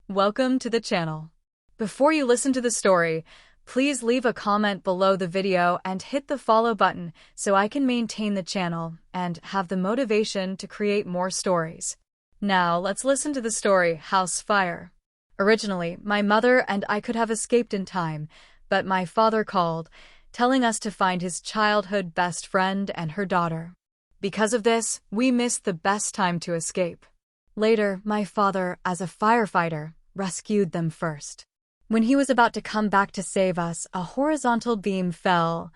Welcome to the channel. Before you listen to the story, please leave a comment below the video and hit the follow button so I can maintain the channel and have the motivation to create more stories. Now, let's listen to the story, House Fire. Originally, my mother and I could have escaped in time, but my father called, telling us to find his childhood best friend and her daughter. Because of this, we missed the best time to escape. Later, my father, as a firefighter, rescued them first. When he was about to come back to save us, a horizontal beam fell,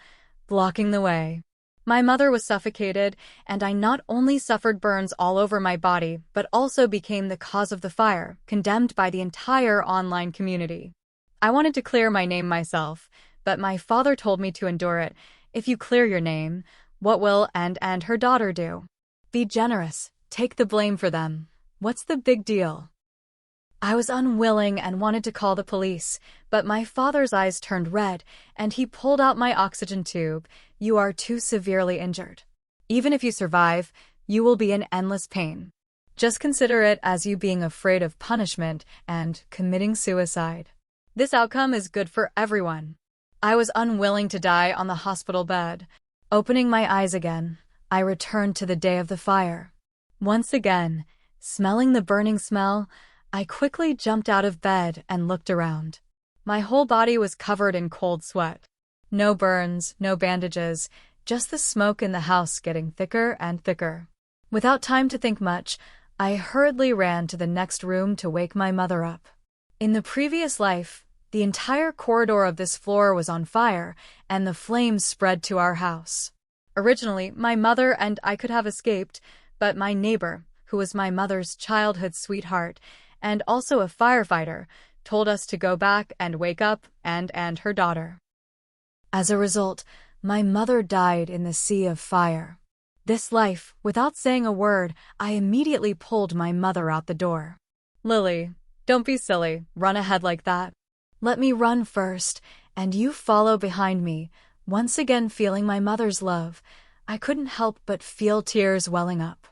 blocking the way. My mother was suffocated, and I not only suffered burns all over my body, but also became the cause of the fire, condemned by the entire online community. I wanted to clear my name myself, but my father told me to endure it. If you clear your name, what will and her daughter do? Be generous. Take the blame for them. What's the big deal? I was unwilling and wanted to call the police, but my father's eyes turned red, and he pulled out my oxygen tube. You are too severely injured. Even if you survive, you will be in endless pain. Just consider it as you being afraid of punishment and committing suicide. This outcome is good for everyone. I was unwilling to die on the hospital bed. Opening my eyes again, I returned to the day of the fire. Once again, smelling the burning smell, I quickly jumped out of bed and looked around. My whole body was covered in cold sweat. No burns, no bandages, just the smoke in the house getting thicker and thicker. Without time to think much, I hurriedly ran to the next room to wake my mother up. In the previous life, the entire corridor of this floor was on fire, and the flames spread to our house. Originally, my mother and I could have escaped, but my neighbor, who was my mother's childhood sweetheart, and also a firefighter, told us to go back and wake up and her daughter. As a result, my mother died in the sea of fire. This life, without saying a word, I immediately pulled my mother out the door. Lily, don't be silly, run ahead like that. Let me run first, and you follow behind me. Once again feeling my mother's love, I couldn't help but feel tears welling up.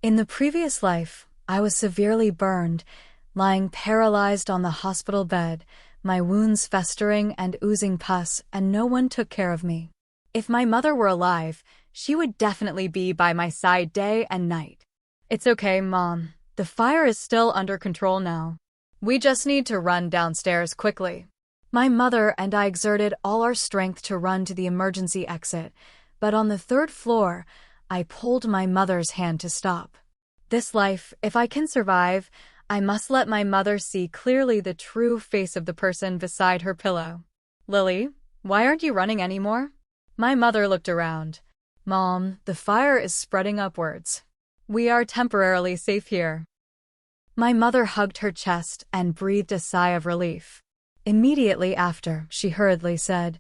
In the previous life, I was severely burned, lying paralyzed on the hospital bed, my wounds festering and oozing pus, and no one took care of me. If my mother were alive, she would definitely be by my side day and night. It's okay, Mom. The fire is still under control now. We just need to run downstairs quickly. My mother and I exerted all our strength to run to the emergency exit, but on the third floor, I pulled my mother's hand to stop. This life, if I can survive, I must let my mother see clearly the true face of the person beside her pillow. Lily, why aren't you running anymore? My mother looked around. Mom, the fire is spreading upwards. We are temporarily safe here. My mother hugged her chest and breathed a sigh of relief. Immediately after, she hurriedly said,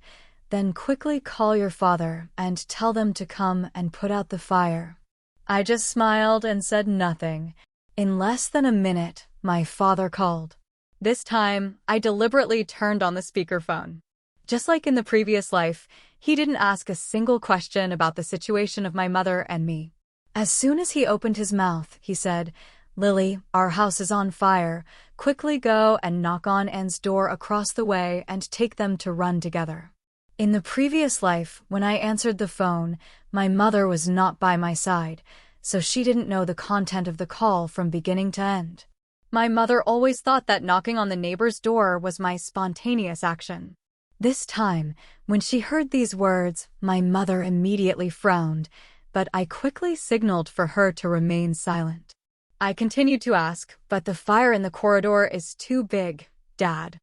"Then quickly call your father and tell them to come and put out the fire." I just smiled and said nothing. In less than a minute, my father called. This time, I deliberately turned on the speakerphone. Just like in the previous life, he didn't ask a single question about the situation of my mother and me. As soon as he opened his mouth, he said, "Lily, our house is on fire. Quickly go and knock on Anne's door across the way and take them to run together." In the previous life, when I answered the phone, my mother was not by my side, so she didn't know the content of the call from beginning to end. My mother always thought that knocking on the neighbor's door was my spontaneous action. This time, when she heard these words, my mother immediately frowned, but I quickly signaled for her to remain silent. I continued to ask, "But the fire in the corridor is too big, Dad.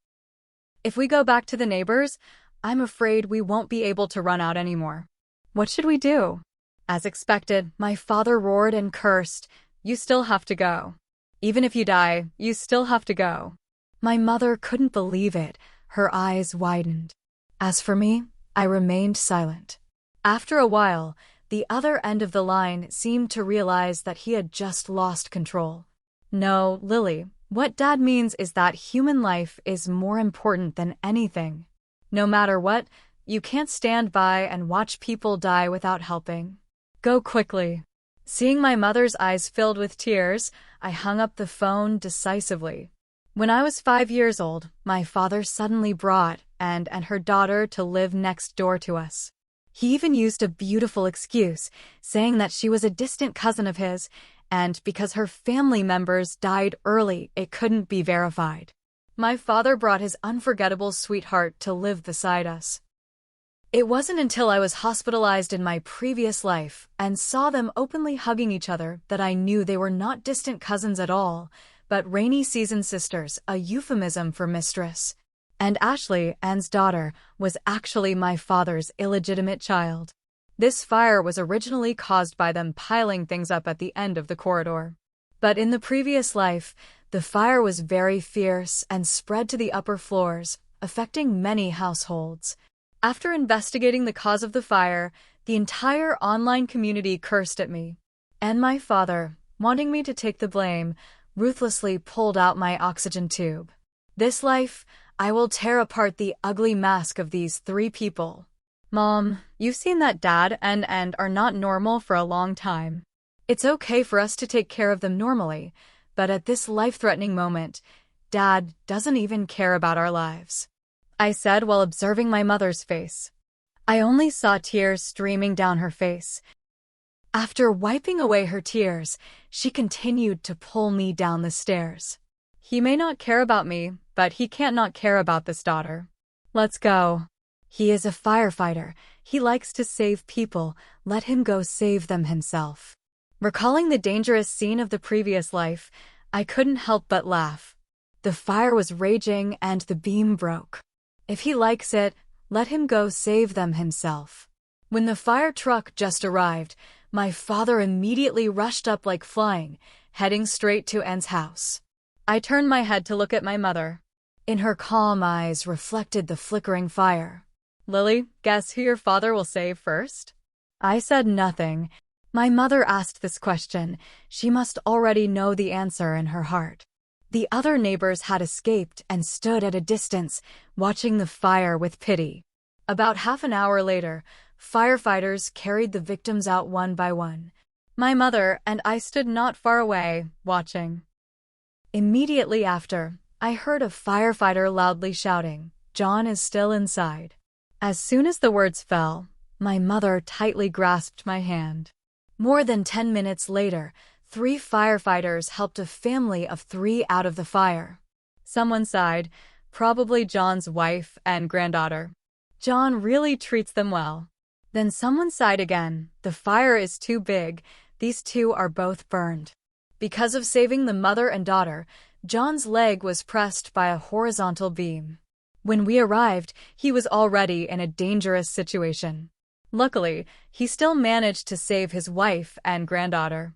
If we go back to the neighbors, I'm afraid we won't be able to run out anymore. What should we do?" As expected, my father roared and cursed, "You still have to go. Even if you die, you still have to go." My mother couldn't believe it. Her eyes widened. As for me, I remained silent. After a while, the other end of the line seemed to realize that he had just lost control. "No, Lily, what Dad means is that human life is more important than anything. No matter what, you can't stand by and watch people die without helping. Go quickly." Seeing my mother's eyes filled with tears, I hung up the phone decisively. When I was 5 years old, my father suddenly brought and her daughter to live next door to us. He even used a beautiful excuse, saying that she was a distant cousin of his, and because her family members died early, it couldn't be verified. My father brought his unforgettable sweetheart to live beside us. It wasn't until I was hospitalized in my previous life and saw them openly hugging each other that I knew they were not distant cousins at all, but rainy season sisters, a euphemism for mistress. And Ashley, Anne's daughter, was actually my father's illegitimate child. This fire was originally caused by them piling things up at the end of the corridor. But in the previous life, the fire was very fierce and spread to the upper floors, affecting many households. After investigating the cause of the fire, the entire online community cursed at me. And my father, wanting me to take the blame, ruthlessly pulled out my oxygen tube. This life, I will tear apart the ugly mask of these three people. Mom, you've seen that Dad and are not normal for a long time. It's okay for us to take care of them normally, but at this life-threatening moment, Dad doesn't even care about our lives. I said while observing my mother's face. I only saw tears streaming down her face. After wiping away her tears, she continued to pull me down the stairs. He may not care about me, but he can't not care about this daughter. Let's go. He is a firefighter. He likes to save people. Let him go save them himself. Recalling the dangerous scene of the previous life, I couldn't help but laugh. The fire was raging and the beam broke. If he likes it, let him go save them himself. When the fire truck just arrived, my father immediately rushed up like flying, heading straight to Anne's house. I turned my head to look at my mother. In her calm eyes reflected the flickering fire. Lily, guess who your father will save first? I said nothing. My mother asked this question. She must already know the answer in her heart. The other neighbors had escaped and stood at a distance, watching the fire with pity. About half an hour later, firefighters carried the victims out one by one. My mother and I stood not far away, watching. Immediately after, I heard a firefighter loudly shouting, "John is still inside." As soon as the words fell, my mother tightly grasped my hand. More than 10 minutes later, 3 firefighters helped a family of 3 out of the fire. Someone sighed, probably John's wife and granddaughter. John really treats them well. Then someone sighed again, the fire is too big, these 2 are both burned. Because of saving the mother and daughter, John's leg was pressed by a horizontal beam. When we arrived, he was already in a dangerous situation. Luckily, he still managed to save his wife and granddaughter.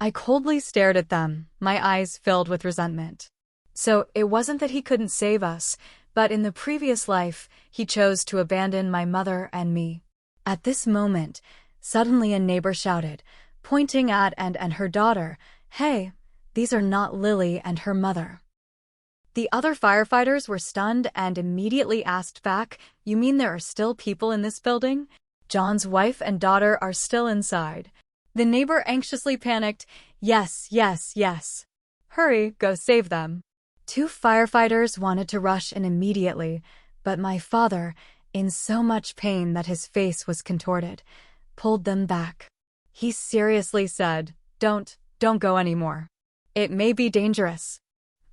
I coldly stared at them, my eyes filled with resentment. So it wasn't that he couldn't save us, but in the previous life, he chose to abandon my mother and me. At this moment, suddenly a neighbor shouted, pointing at and her daughter, "Hey, these are not Lily and her mother." The other firefighters were stunned and immediately asked back, "You mean there are still people in this building? John's wife and daughter are still inside." The neighbor anxiously panicked, "Yes, yes, yes. Hurry, go save them." 2 firefighters wanted to rush in immediately, but my father, in so much pain that his face was contorted, pulled them back. He seriously said, Don't go anymore. It may be dangerous.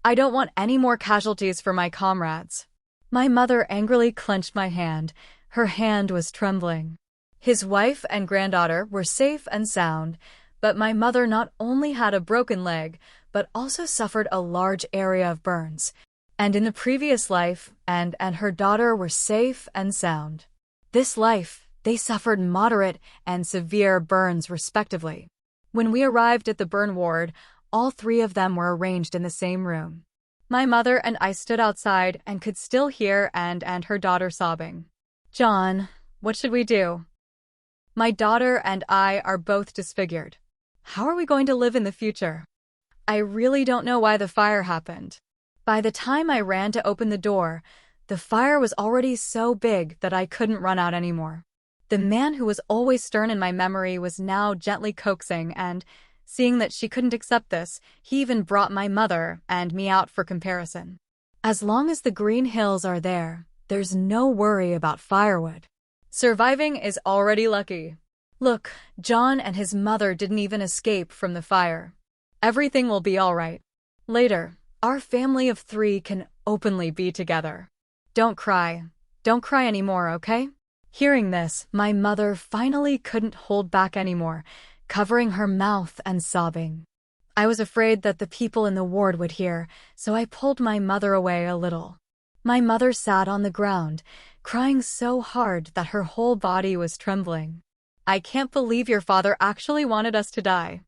I don't want any more casualties for my comrades." My mother angrily clenched my hand. Her hand was trembling. His wife and granddaughter were safe and sound, but my mother not only had a broken leg, but also suffered a large area of burns. And in the previous life, and her daughter were safe and sound. This life, they suffered moderate and severe burns respectively. When we arrived at the burn ward, all 3 of them were arranged in the same room. My mother and I stood outside and could still hear and her daughter sobbing. "John, what should we do? My daughter and I are both disfigured. How are we going to live in the future? I really don't know why the fire happened." By the time I ran to open the door, the fire was already so big that I couldn't run out anymore. The man who was always stern in my memory was now gently coaxing and Seeing that she couldn't accept this, he even brought my mother and me out for comparison. As long as the green hills are there, there's no worry about firewood. Surviving is already lucky. Look, John and his mother didn't even escape from the fire. Everything will be all right. Later, our family of 3 can openly be together. Don't cry. Don't cry anymore, okay? Hearing this, my mother finally couldn't hold back anymore, covering her mouth and sobbing. I was afraid that the people in the ward would hear, so I pulled my mother away a little. My mother sat on the ground, crying so hard that her whole body was trembling. I can't believe your father actually wanted us to die.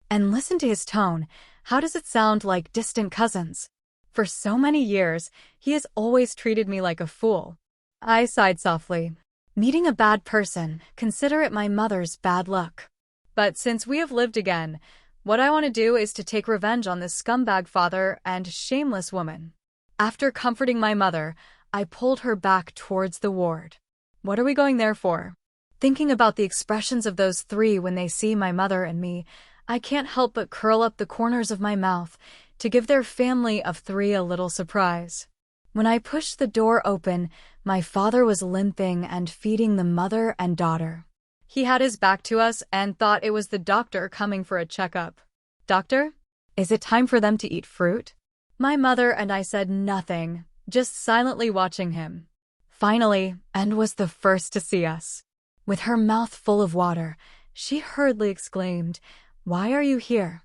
And listen to his tone. How does it sound like distant cousins? For so many years, he has always treated me like a fool. I sighed softly. Meeting a bad person, consider it my mother's bad luck. But since we have lived again, what I want to do is to take revenge on this scumbag father and shameless woman. After comforting my mother, I pulled her back towards the ward. What are we going there for? Thinking about the expressions of those 3 when they see my mother and me, I can't help but curl up the corners of my mouth to give their family of 3 a little surprise. When I pushed the door open, my father was limping and feeding the mother and daughter. He had his back to us and thought it was the doctor coming for a checkup. Doctor? Is it time for them to eat fruit? My mother and I said nothing, just silently watching him. Finally, Anne was the first to see us. With her mouth full of water, she hurriedly exclaimed, "Why are you here?"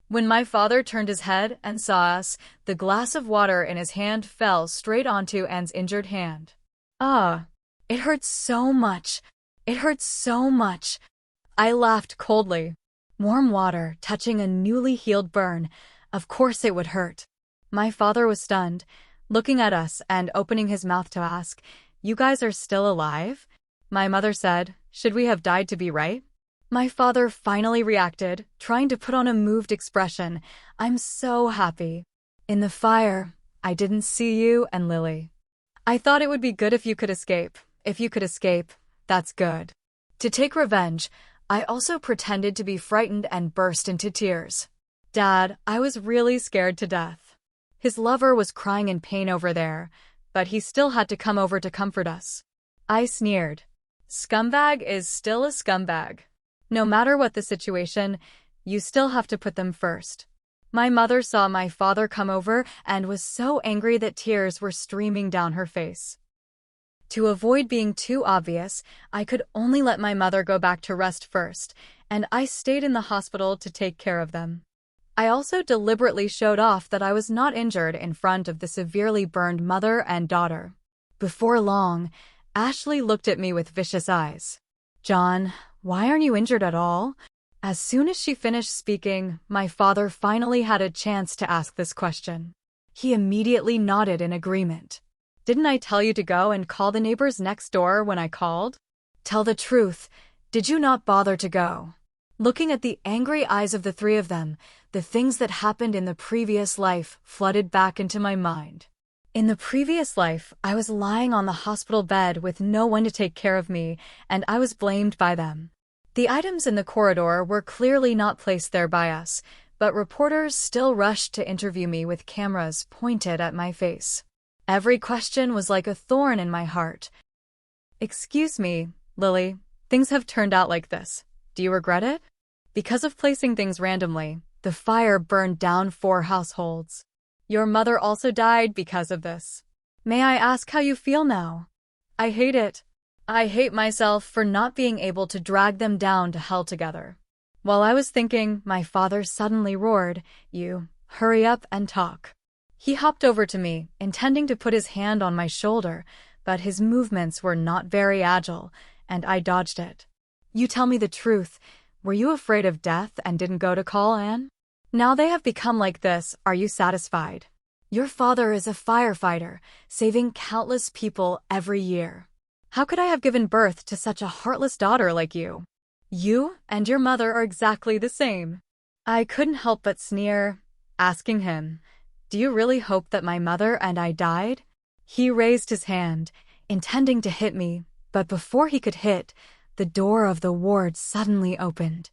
When my father turned his head and saw us, the glass of water in his hand fell straight onto Anne's injured hand. Ah, it hurts so much. It hurts so much. I laughed coldly. Warm water touching a newly healed burn. Of course it would hurt. My father was stunned, looking at us and opening his mouth to ask, "You guys are still alive?" My mother said, "Should we have died to be right?" My father finally reacted, trying to put on a moved expression. "I'm so happy. In the fire, I didn't see you and Lily. I thought it would be good if you could escape. If you could escape, that's good." To take revenge, I also pretended to be frightened and burst into tears. "Dad, I was really scared to death." His lover was crying in pain over there, but he still had to come over to comfort us. I sneered. Scumbag is still a scumbag. No matter what the situation, you still have to put them first. My mother saw my father come over and was so angry that tears were streaming down her face. To avoid being too obvious, I could only let my mother go back to rest first, and I stayed in the hospital to take care of them. I also deliberately showed off that I was not injured in front of the severely burned mother and daughter. Before long, Ashley looked at me with vicious eyes. "John, why aren't you injured at all?" As soon as she finished speaking, my father finally had a chance to ask this question. He immediately nodded in agreement. "Didn't I tell you to go and call the neighbors next door when I called?" "Tell the truth. Did you not bother to go?" Looking at the angry eyes of the 3 of them, the things that happened in the previous life flooded back into my mind. In the previous life, I was lying on the hospital bed with no one to take care of me, and I was blamed by them. The items in the corridor were clearly not placed there by us, but reporters still rushed to interview me with cameras pointed at my face. Every question was like a thorn in my heart. "Excuse me, Lily, things have turned out like this. Do you regret it?" Because of placing things randomly, the fire burned down 4 households. Your mother also died because of this. May I ask how you feel now? I hate it. I hate myself for not being able to drag them down to hell together. While I was thinking, my father suddenly roared, "You, hurry up and talk." He hopped over to me, intending to put his hand on my shoulder, but his movements were not very agile, and I dodged it. "You tell me the truth. Were you afraid of death and didn't go to call Anne? Now they have become like this, are you satisfied? Your father is a firefighter, saving countless people every year. How could I have given birth to such a heartless daughter like you? You and your mother are exactly the same." I couldn't help but sneer, asking him, "Do you really hope that my mother and I died?" He raised his hand, intending to hit me, but before he could hit, the door of the ward suddenly opened.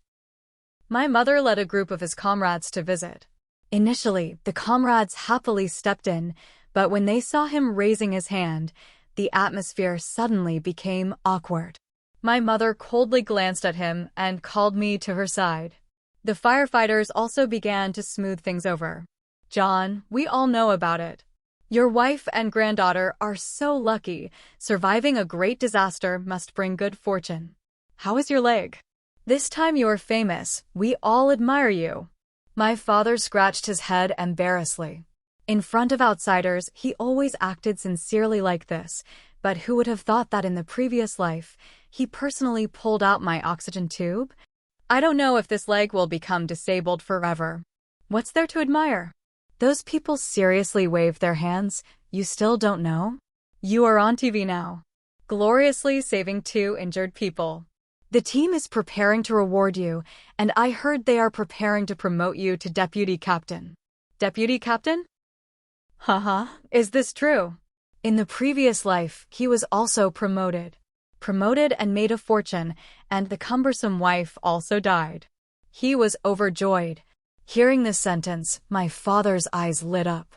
My mother led a group of his comrades to visit. Initially, the comrades happily stepped in, but when they saw him raising his hand, the atmosphere suddenly became awkward. My mother coldly glanced at him and called me to her side. The firefighters also began to smooth things over. John, we all know about it. Your wife and granddaughter are so lucky. Surviving a great disaster must bring good fortune. How is your leg? This time you are famous. We all admire you. My father scratched his head embarrassedly. In front of outsiders, he always acted sincerely like this, but who would have thought that in the previous life, he personally pulled out my oxygen tube? I don't know if this leg will become disabled forever. What's there to admire? Those people seriously waved their hands. You still don't know? You are on TV now, gloriously saving 2 injured people. The team is preparing to reward you, and I heard they are preparing to promote you to deputy captain. Deputy captain? Haha, is this true? In the previous life, he was also promoted. Promoted and made a fortune, and the cumbersome wife also died. He was overjoyed. Hearing this sentence, my father's eyes lit up.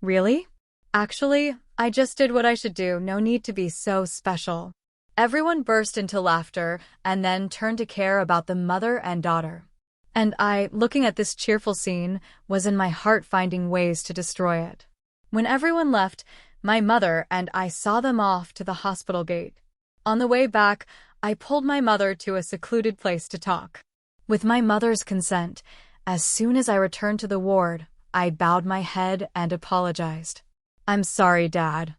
Really? Actually, I just did what I should do. No need to be so special. Everyone burst into laughter and then turned to care about the mother and daughter. And I, looking at this cheerful scene, was in my heart finding ways to destroy it. When everyone left, my mother and I saw them off to the hospital gate. On the way back, I pulled my mother to a secluded place to talk. With my mother's consent, as soon as I returned to the ward, I bowed my head and apologized. I'm sorry, Dad.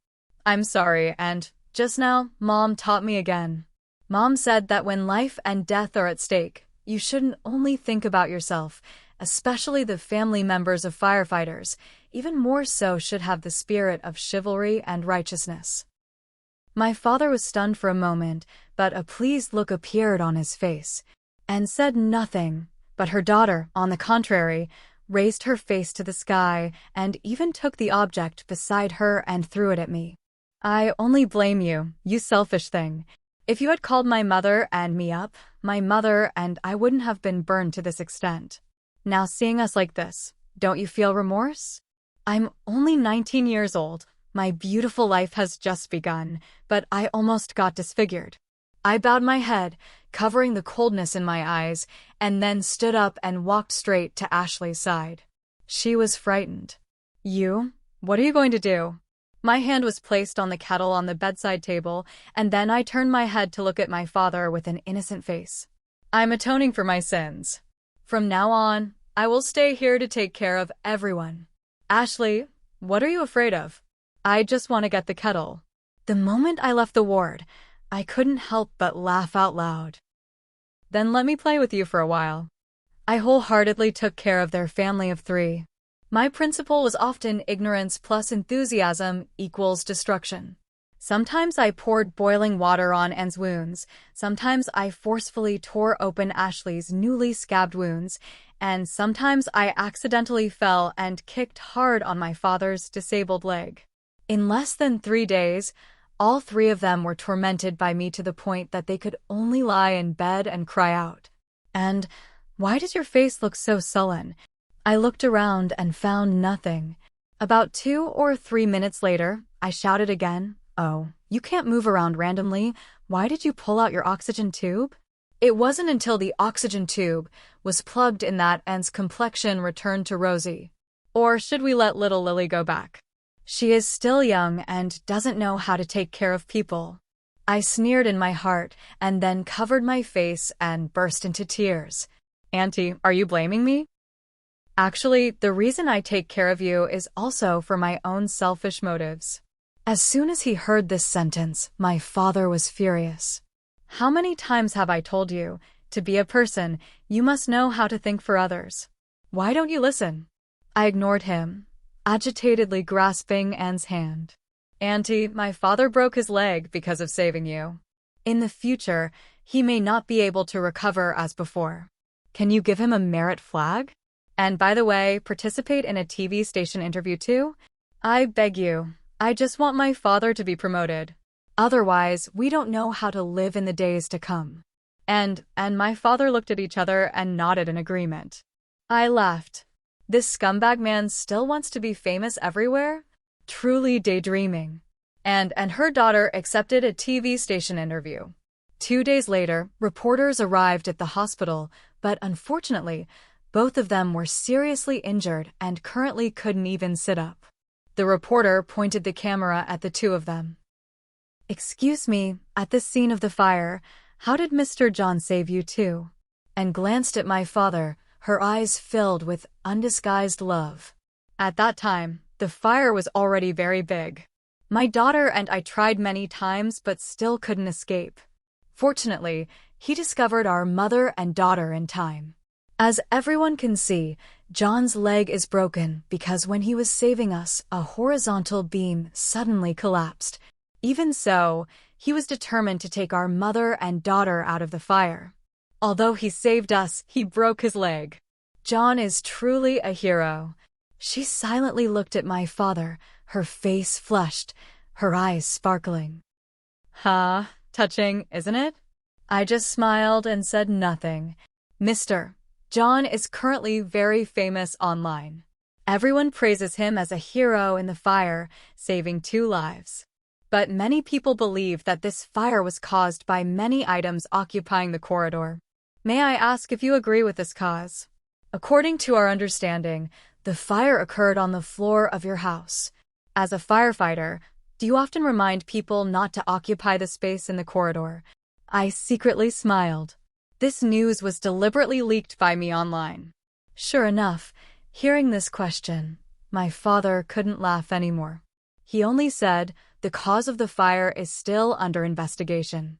I'm sorry, and just now, Mom taught me again. Mom said that when life and death are at stake, you shouldn't only think about yourself, especially the family members of firefighters, even more so should have the spirit of chivalry and righteousness. My father was stunned for a moment, but a pleased look appeared on his face, and said nothing. But her daughter, on the contrary, raised her face to the sky and even took the object beside her and threw it at me. I only blame you, you selfish thing. If you had called my mother and me up, my mother and I wouldn't have been burned to this extent. Now seeing us like this, don't you feel remorse? I'm only 19 years old. My beautiful life has just begun, but I almost got disfigured. I bowed my head, covering the coldness in my eyes, and then stood up and walked straight to Ashley's side. She was frightened. You? What are you going to do? My hand was placed on the kettle on the bedside table, and then I turned my head to look at my father with an innocent face. I'm atoning for my sins. From now on, I will stay here to take care of everyone. Ashley, what are you afraid of? I just want to get the kettle. The moment I left the ward, I couldn't help but laugh out loud. Then let me play with you for a while. I wholeheartedly took care of their family of 3. My principle was often ignorance plus enthusiasm equals destruction. Sometimes I poured boiling water on Anne's wounds, sometimes I forcefully tore open Ashley's newly scabbed wounds, and sometimes I accidentally fell and kicked hard on my father's disabled leg. In less than 3 days, all 3 of them were tormented by me to the point that they could only lie in bed and cry out. And why does your face look so sullen? I looked around and found nothing. About 2 or 3 minutes later, I shouted again, "Oh, you can't move around randomly. Why did you pull out your oxygen tube?" It wasn't until the oxygen tube was plugged in that Anne's complexion returned to rosy. Or should we let little Lily go back? She is still young and doesn't know how to take care of people. I sneered in my heart and then covered my face and burst into tears. Auntie, are you blaming me? Actually, the reason I take care of you is also for my own selfish motives. As soon as he heard this sentence, my father was furious. How many times have I told you, to be a person, you must know how to think for others? Why don't you listen? I ignored him, agitatedly grasping Anne's hand. Auntie, my father broke his leg because of saving you. In the future, he may not be able to recover as before. Can you give him a merit flag? And by the way, participate in a TV station interview too? I beg you. I just want my father to be promoted. Otherwise, we don't know how to live in the days to come. And my father looked at each other and nodded in agreement. I laughed. This scumbag man still wants to be famous everywhere? Truly daydreaming. And her daughter accepted a TV station interview. 2 days later, reporters arrived at the hospital, but unfortunately, both of them were seriously injured and currently couldn't even sit up. The reporter pointed the camera at the two of them. "Excuse me, at this scene of the fire, how did Mr. John save you too?" And glanced at my father, her eyes filled with undisguised love. At that time, the fire was already very big. My daughter and I tried many times but still couldn't escape. Fortunately, he discovered our mother and daughter in time. As everyone can see, John's leg is broken because when he was saving us, a horizontal beam suddenly collapsed. Even so, he was determined to take our mother and daughter out of the fire. Although he saved us, he broke his leg. John is truly a hero. She silently looked at my father, her face flushed, her eyes sparkling. Touching, isn't it? I just smiled and said nothing. Mr. John is currently very famous online. Everyone praises him as a hero in the fire, saving 2 lives. But many people believe that this fire was caused by many items occupying the corridor. May I ask if you agree with this cause? According to our understanding, the fire occurred on the floor of your house. As a firefighter, do you often remind people not to occupy the space in the corridor? I secretly smiled. This news was deliberately leaked by me online. Sure enough, hearing this question, my father couldn't laugh anymore. He only said, "The cause of the fire is still under investigation."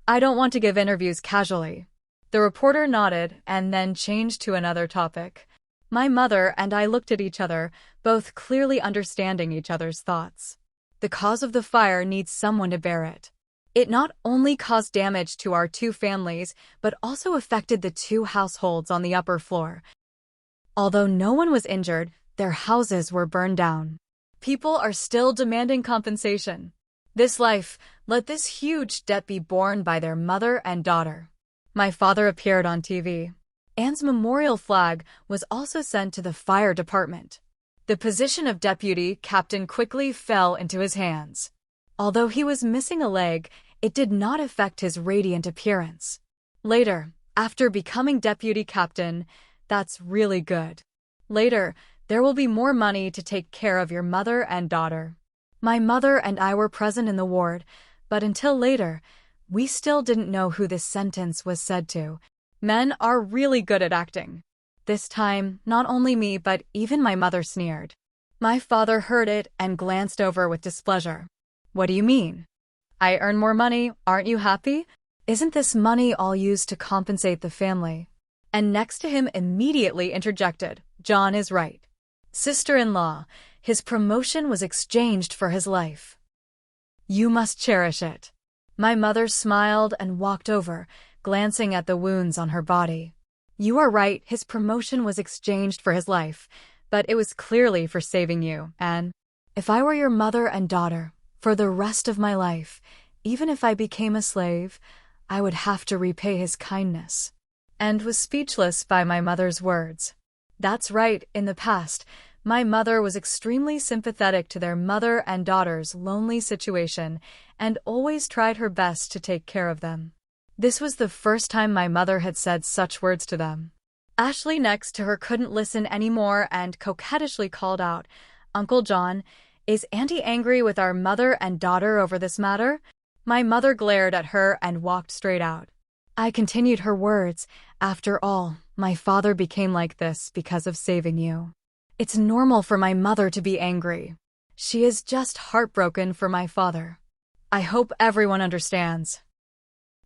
I don't want to give interviews casually. The reporter nodded and then changed to another topic. My mother and I looked at each other, both clearly understanding each other's thoughts. The cause of the fire needs someone to bear it. It not only caused damage to our 2 families, but also affected the 2 households on the upper floor. Although no one was injured, their houses were burned down. People are still demanding compensation. This life, let this huge debt be borne by their mother and daughter. My father appeared on TV. Anne's memorial flag was also sent to the fire department. The position of deputy captain quickly fell into his hands. Although he was missing a leg, it did not affect his radiant appearance. Later, after becoming deputy captain, that's really good. Later, there will be more money to take care of your mother and daughter. My mother and I were present in the ward, but until later, we still didn't know who this sentence was said to. Men are really good at acting. This time, not only me but even my mother sneered. My father heard it and glanced over with displeasure. "What do you mean? I earn more money, aren't you happy? Isn't this money all used to compensate the family?" And next to him immediately interjected, "John is right. Sister-in-law, his promotion was exchanged for his life. You must cherish it." My mother smiled and walked over, glancing at the wounds on her body. "You are right, his promotion was exchanged for his life, but it was clearly for saving you, Anne. If I were your mother and daughter, for the rest of my life, even if I became a slave, I would have to repay his kindness." And was speechless by my mother's words. That's right, in the past, my mother was extremely sympathetic to their mother and daughter's lonely situation and always tried her best to take care of them. This was the first time my mother had said such words to them. Ashley next to her couldn't listen anymore and coquettishly called out, "Uncle John, is Auntie angry with our mother and daughter over this matter?" My mother glared at her and walked straight out. I continued her words, "After all, my father became like this because of saving you. It's normal for my mother to be angry. She is just heartbroken for my father. I hope everyone understands."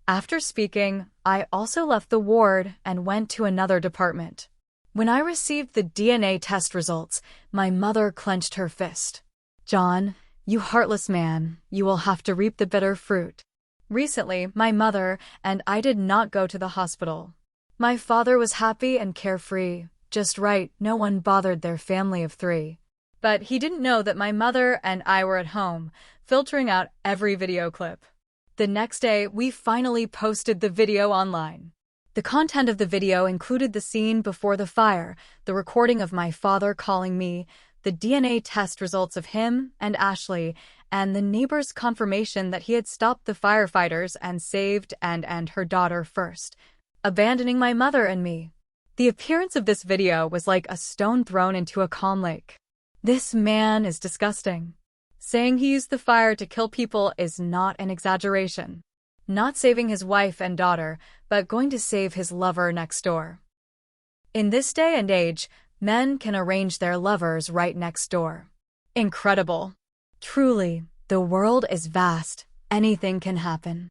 After speaking, I also left the ward and went to another department. When I received the DNA test results, my mother clenched her fist. "John, you heartless man, you will have to reap the bitter fruit." Recently, my mother and I did not go to the hospital. My father was happy and carefree, just right, no one bothered their family of 3. But he didn't know that my mother and I were at home, filtering out every video clip. The next day, we finally posted the video online. The content of the video included the scene before the fire, the recording of my father calling me, the DNA test results of him and Ashley, and the neighbor's confirmation that he had stopped the firefighters and saved and her daughter first, abandoning my mother and me. The appearance of this video was like a stone thrown into a calm lake. This man is disgusting. Saying he used the fire to kill people is not an exaggeration. Not saving his wife and daughter, but going to save his lover next door. In this day and age, men can arrange their lovers right next door. Incredible. Truly, the world is vast. Anything can happen.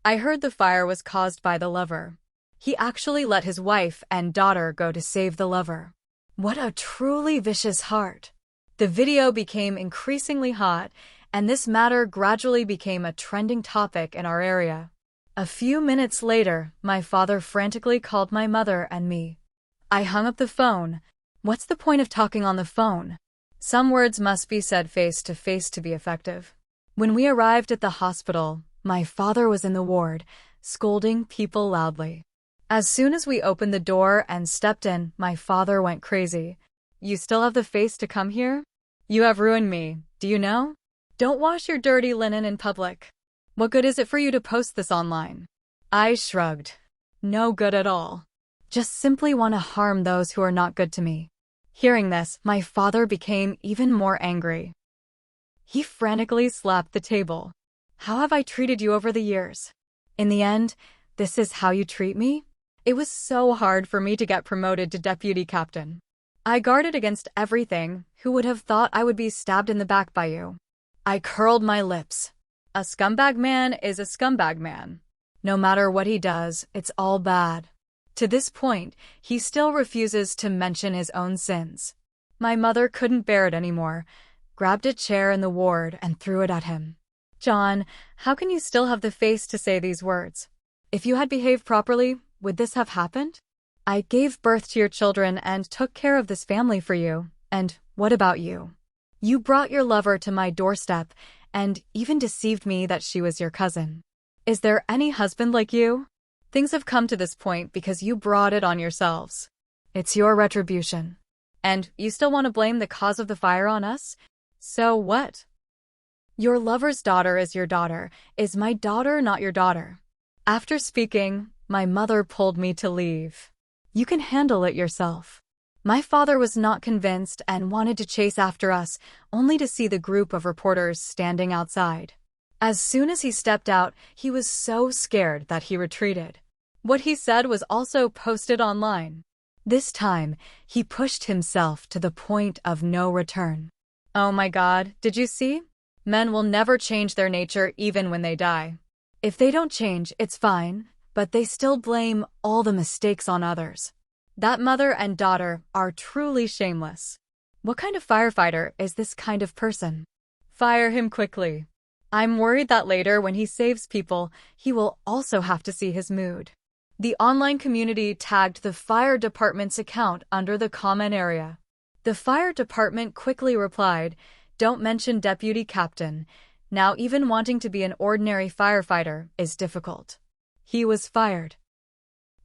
I heard the fire was caused by the lover. He actually let his wife and daughter go to save the lover. What a truly vicious heart. The video became increasingly hot, and this matter gradually became a trending topic in our area. A few minutes later, my father frantically called my mother and me. I hung up the phone. What's the point of talking on the phone? Some words must be said face to face to be effective. When we arrived at the hospital, my father was in the ward, scolding people loudly. As soon as we opened the door and stepped in, my father went crazy. You still have the face to come here? You have ruined me, do you know? Don't wash your dirty linen in public. What good is it for you to post this online? I shrugged. No good at all. Just simply want to harm those who are not good to me. Hearing this, my father became even more angry. He frantically slapped the table. How have I treated you over the years? In the end, this is how you treat me? It was so hard for me to get promoted to deputy captain. I guarded against everything. Who would have thought I would be stabbed in the back by you? I curled my lips. A scumbag man is a scumbag man. No matter what he does, it's all bad. To this point, he still refuses to mention his own sins. My mother couldn't bear it anymore, grabbed a chair in the ward and threw it at him. John, how can you still have the face to say these words? If you had behaved properly, would this have happened? I gave birth to your children and took care of this family for you. And what about you? You brought your lover to my doorstep and even deceived me that she was your cousin. Is there any husband like you? Things have come to this point because you brought it on yourselves. It's your retribution. And you still want to blame the cause of the fire on us? So what? Your lover's daughter is your daughter. Is my daughter not your daughter? After speaking, my mother pulled me to leave. You can handle it yourself. My father was not convinced and wanted to chase after us, only to see the group of reporters standing outside. As soon as he stepped out, he was so scared that he retreated. What he said was also posted online. This time, he pushed himself to the point of no return. Oh my God, did you see? Men will never change their nature even when they die. If they don't change, it's fine, but they still blame all the mistakes on others. That mother and daughter are truly shameless. What kind of firefighter is this kind of person? Fire him quickly. I'm worried that later when he saves people, he will also have to see his mood. The online community tagged the fire department's account under the comment area. The fire department quickly replied, "Don't mention deputy captain. Now even wanting to be an ordinary firefighter is difficult." He was fired.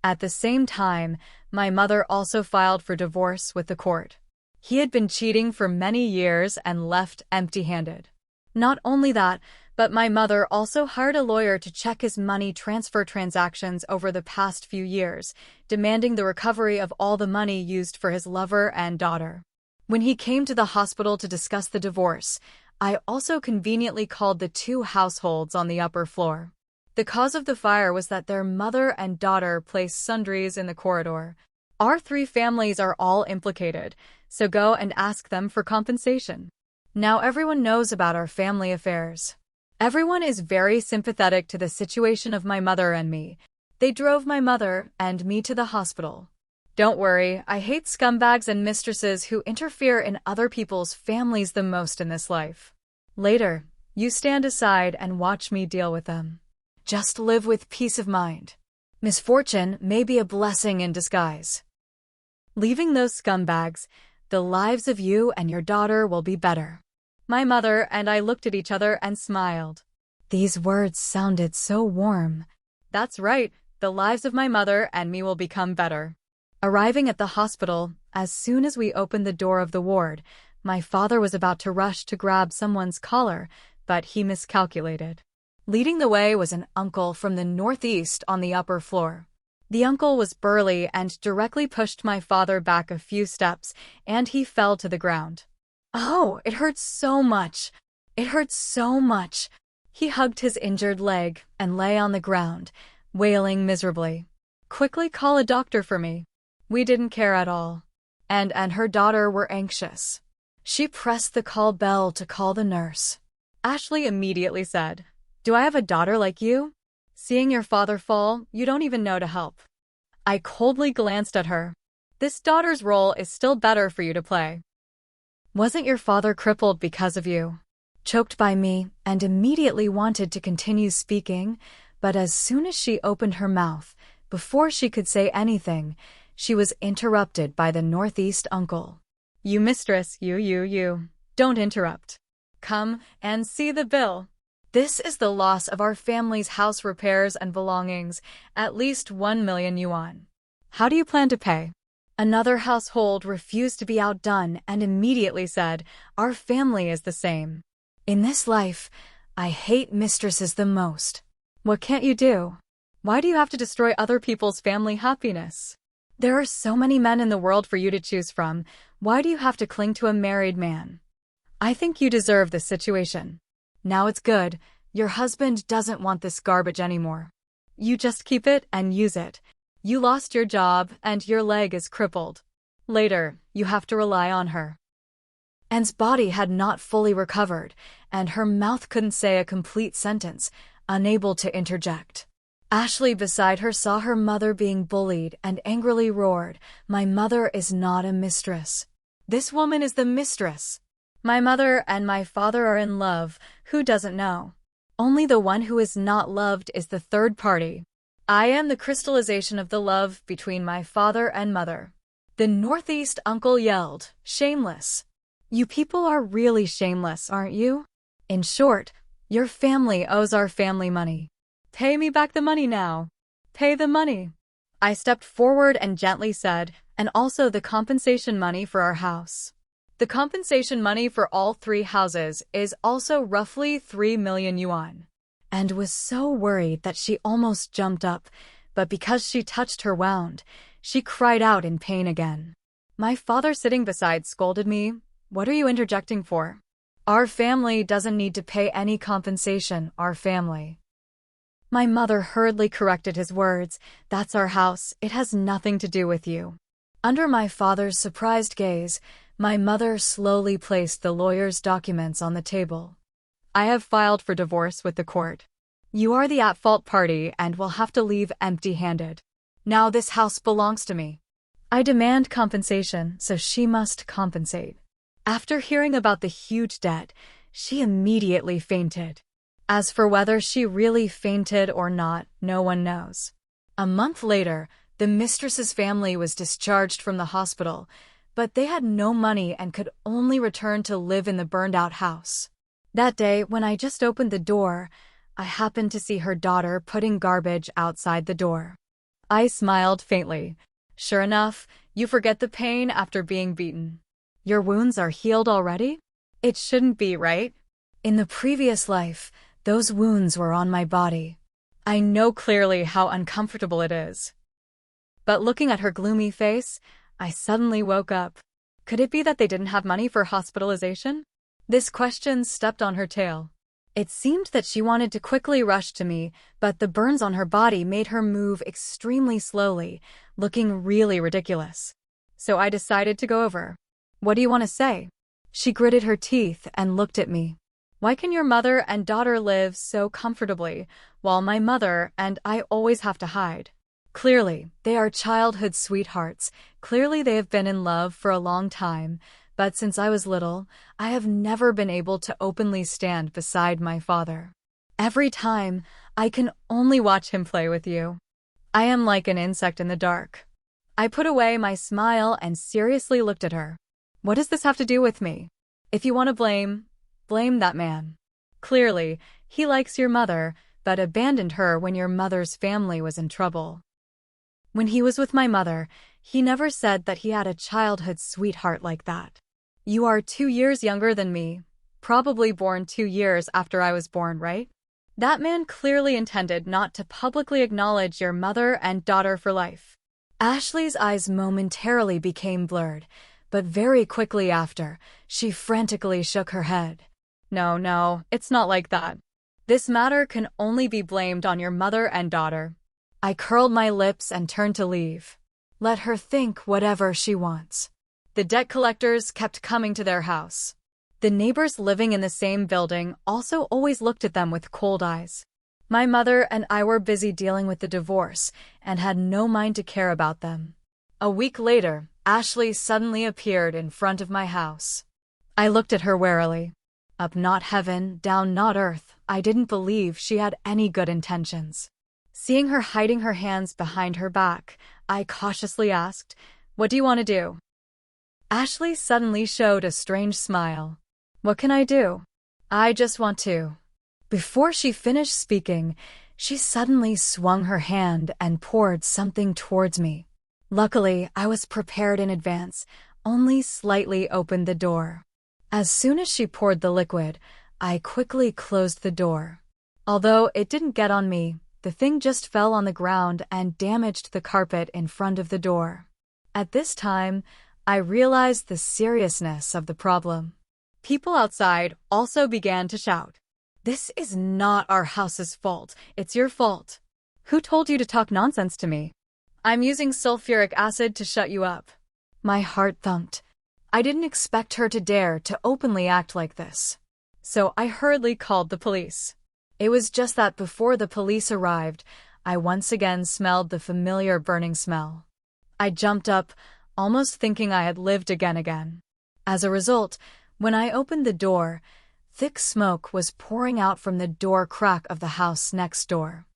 At the same time, my mother also filed for divorce with the court. He had been cheating for many years and left empty-handed. Not only that, but my mother also hired a lawyer to check his money transfer transactions over the past few years, demanding the recovery of all the money used for his lover and daughter. When he came to the hospital to discuss the divorce, I also conveniently called the two households on the upper floor. The cause of the fire was that their mother and daughter placed sundries in the corridor. Our three families are all implicated, so go and ask them for compensation. Now everyone knows about our family affairs. Everyone is very sympathetic to the situation of my mother and me. They drove my mother and me to the hospital. Don't worry, I hate scumbags and mistresses who interfere in other people's families the most in this life. Later, you stand aside and watch me deal with them. Just live with peace of mind. Misfortune may be a blessing in disguise. Leaving those scumbags, the lives of you and your daughter will be better. My mother and I looked at each other and smiled. These words sounded so warm. That's right, the lives of my mother and me will become better. Arriving at the hospital, as soon as we opened the door of the ward, my father was about to rush to grab someone's collar, but he miscalculated. Leading the way was an uncle from the northeast on the upper floor. The uncle was burly and directly pushed my father back a few steps, and he fell to the ground. Oh, it hurts so much. It hurts so much. He hugged his injured leg and lay on the ground, wailing miserably. Quickly call a doctor for me. We didn't care at all. And her daughter were anxious. She pressed the call bell to call the nurse. Ashley immediately said, "Do I have a daughter like you? Seeing your father fall, you don't even know to help." I coldly glanced at her. This daughter's role is still better for you to play. Wasn't your father crippled because of you? Choked by me and immediately wanted to continue speaking, but as soon as she opened her mouth, before she could say anything, she was interrupted by the northeast uncle. You mistress, you. Don't interrupt. Come and see the bill. This is the loss of our family's house repairs and belongings, at least 1 million yuan. How do you plan to pay? Another household refused to be outdone and immediately said, our family is the same. In this life, I hate mistresses the most. What can't you do? Why do you have to destroy other people's family happiness? There are so many men in the world for you to choose from. Why do you have to cling to a married man? I think you deserve this situation. Now it's good. Your husband doesn't want this garbage anymore. You just keep it and use it. You lost your job and your leg is crippled. Later, you have to rely on her. Anne's body had not fully recovered, and her mouth couldn't say a complete sentence, unable to interject. Ashley beside her saw her mother being bullied and angrily roared, "My mother is not a mistress. This woman is the mistress. My mother and my father are in love. Who doesn't know? Only the one who is not loved is the third party. I am the crystallization of the love between my father and mother." The northeast uncle yelled, "Shameless. You people are really shameless, aren't you? In short, your family owes our family money. Pay me back the money now. Pay the money." I stepped forward and gently said, "And also the compensation money for our house." The compensation money for all 3 houses is also roughly 3 million yuan. And was so worried that she almost jumped up, but because she touched her wound, she cried out in pain again. My father sitting beside scolded me, "What are you interjecting for? Our family doesn't need to pay any compensation, our family." My mother hurriedly corrected his words, "That's our house, it has nothing to do with you." Under my father's surprised gaze, my mother slowly placed the lawyer's documents on the table. "I have filed for divorce with the court. You are the at-fault party and will have to leave empty-handed. Now this house belongs to me. I demand compensation, so she must compensate." After hearing about the huge debt, she immediately fainted. As for whether she really fainted or not, no one knows. A month later, the mistress's family was discharged from the hospital, but they had no money and could only return to live in the burned-out house. That day, when I just opened the door, I happened to see her daughter putting garbage outside the door. I smiled faintly. "Sure enough, you forget the pain after being beaten. Your wounds are healed already? It shouldn't be, right? In the previous life, those wounds were on my body. I know clearly how uncomfortable it is." But looking at her gloomy face, I suddenly woke up. Could it be that they didn't have money for hospitalization? This question stepped on her tail. It seemed that she wanted to quickly rush to me, but the burns on her body made her move extremely slowly, looking really ridiculous. So I decided to go over. "What do you want to say?" She gritted her teeth and looked at me. "Why can your mother and daughter live so comfortably, while my mother and I always have to hide? Clearly, they are childhood sweethearts. Clearly they have been in love for a long time, but since I was little, I have never been able to openly stand beside my father. Every time, I can only watch him play with you. I am like an insect in the dark." I put away my smile and seriously looked at her. "What does this have to do with me? If you want to blame that man." Clearly, He likes your mother, but abandoned her when your mother's family was in trouble. When he was with my mother, he never said that he had a childhood sweetheart like that. You are 2 years younger than me, probably born 2 years after I was born, right? That man clearly intended not to publicly acknowledge your mother and daughter for life. Ashley's eyes momentarily became blurred, but very quickly after, she frantically shook her head. No, it's not like that. This matter can only be blamed on your mother and daughter. I curled my lips and turned to leave. Let her think whatever she wants. The debt collectors kept coming to their house. The neighbors living in the same building also always looked at them with cold eyes. My mother and I were busy dealing with the divorce and had no mind to care about them. A week later, Ashley suddenly appeared in front of my house. I looked at her warily. Up not heaven, down not earth, I didn't believe she had any good intentions. Seeing her hiding her hands behind her back, I cautiously asked, "What do you want to do?" Ashley suddenly showed a strange smile. "What can I do? I just want to." Before she finished speaking, she suddenly swung her hand and poured something towards me. Luckily, I was prepared in advance, only slightly opened the door. As soon as she poured the liquid, I quickly closed the door. Although it didn't get on me, the thing just fell on the ground and damaged the carpet in front of the door. At this time, I realized the seriousness of the problem. People outside also began to shout, "This is not our house's fault, it's your fault. Who told you to talk nonsense to me? I'm using sulfuric acid to shut you up." My heart thumped. I didn't expect her to dare to openly act like this. So I hurriedly called the police. It was just that before the police arrived, I once again smelled the familiar burning smell. I jumped up, almost thinking I had lived again. As a result, when I opened the door, thick smoke was pouring out from the door crack of the house next door.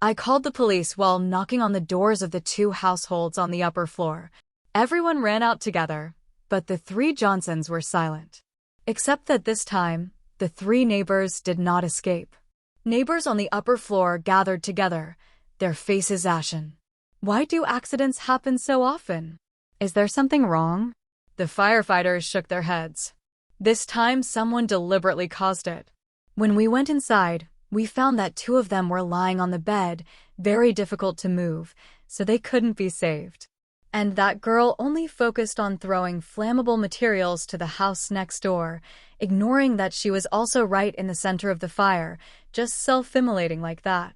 I called the police while knocking on the doors of the two households on the upper floor. Everyone ran out together, but the three Johnsons were silent. Except that this time, the three neighbors did not escape. Neighbors on the upper floor gathered together, their faces ashen. Why do accidents happen so often? Is there something wrong? The firefighters shook their heads. This time someone deliberately caused it. When we went inside, we found that two of them were lying on the bed, very difficult to move, so they couldn't be saved. And that girl only focused on throwing flammable materials to the house next door, ignoring that she was also right in the center of the fire, just self-immolating like that.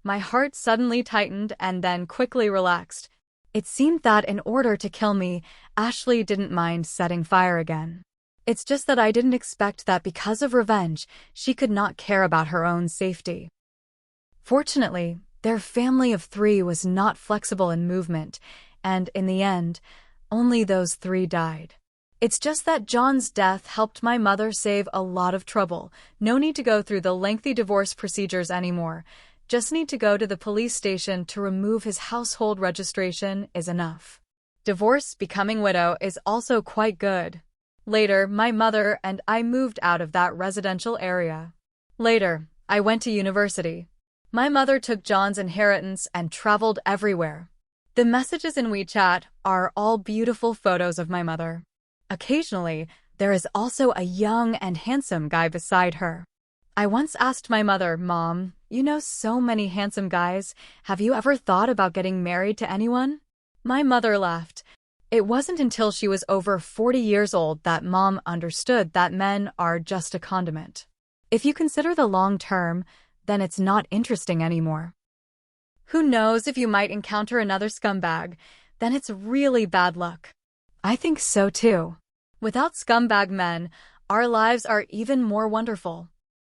My heart suddenly tightened and then quickly relaxed. It seemed that in order to kill me, Ashley didn't mind setting fire again. It's just that I didn't expect that because of revenge, she could not care about her own safety. Fortunately, their family of three was not flexible in movement, and in the end, only those three died. It's just that John's death helped my mother save a lot of trouble. No need to go through the lengthy divorce procedures anymore. Just need to go to the police station to remove his household registration is enough. Divorce becoming widow is also quite good. Later, my mother and I moved out of that residential area. Later, I went to university. My mother took John's inheritance and traveled everywhere. The messages in WeChat are all beautiful photos of my mother. Occasionally, there is also a young and handsome guy beside her. I once asked my mother, "Mom, you know so many handsome guys. Have you ever thought about getting married to anyone?" My mother laughed. It wasn't until she was over 40 years old that Mom understood that men are just a condiment. If you consider the long term, then it's not interesting anymore. Who knows if you might encounter another scumbag, then it's really bad luck. I think so too. Without scumbag men, our lives are even more wonderful.